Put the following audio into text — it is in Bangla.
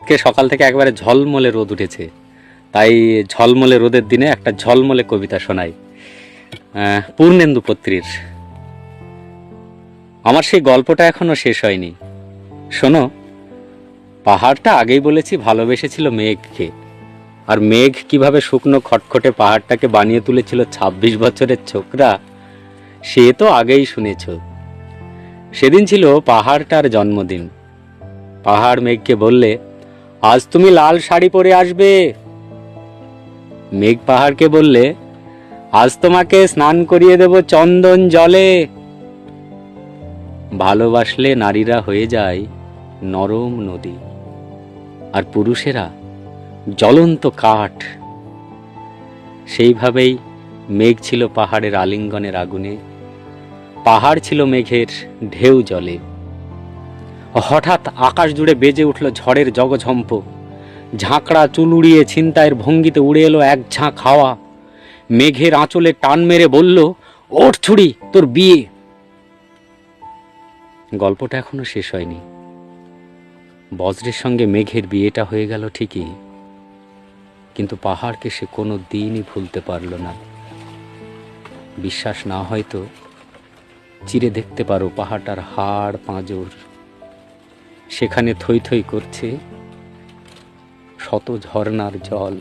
কে সকাল থেকে একবারে ঝলমলে রোদ উঠেছে, তাই ঝলমলে রোদের দিনে একটা ঝলমলে কবিতা শোনাই, পূর্ণেন্দু পত্রীর। আমার সেই গল্পটা এখনো শেষ হয়নি, শোনো। পাহাড়টা আগেই বলেছি ভালোবেসেছিল মেঘকে, আর মেঘ কিভাবে শুকনো খটখটে পাহাড়টাকে বানিয়ে তুলেছিল ২৬ বছরের ছোকরা, সে তো আগেই শুনেছ। সেদিন ছিল পাহাড়টার জন্মদিন। পাহাড় মেঘকে বললে, আজ তুমি লাল শাড়ি পরে আসবে। মেঘ পাহাড়কে বললে, আজ তোমাকে স্নান করিয়ে দেব চন্দন জলে। ভালোবাসলে নারীরা হয়ে যায় নরম নদী, আর পুরুষেরা জ্বলন্ত কাঠ। সেইভাবেই মেঘ ছিল পাহাড়ের আলিঙ্গনের আগুনে, পাহাড় ছিল মেঘের ঢেউ জলে। হঠাৎ আকাশ জুড়ে বেজে উঠল ঝড়ের জগঝম্প। ঝাঁকড়া চুল উড়িয়ে ছিনতাইয়ের ভঙ্গিতে উড়ে এলো এক ঝাঁক হাওয়া। মেঘের আঁচলে টান মেরে বলল, ওঠ ছুরি, তোর বিয়ে। গল্পটা এখনো শেষ হয়নি। বজ্রের সঙ্গে মেঘের বিয়েটা হয়ে গেল ঠিকই, কিন্তু পাহাড়কে সে কোনো দিনই ভুলতে পারল না। বিশ্বাস না হয়তো চিরে দেখতে পারো পাহাড়টার হাড় পাঁজর, সেখানে থই থই করছে শত ঝর্ণার জল।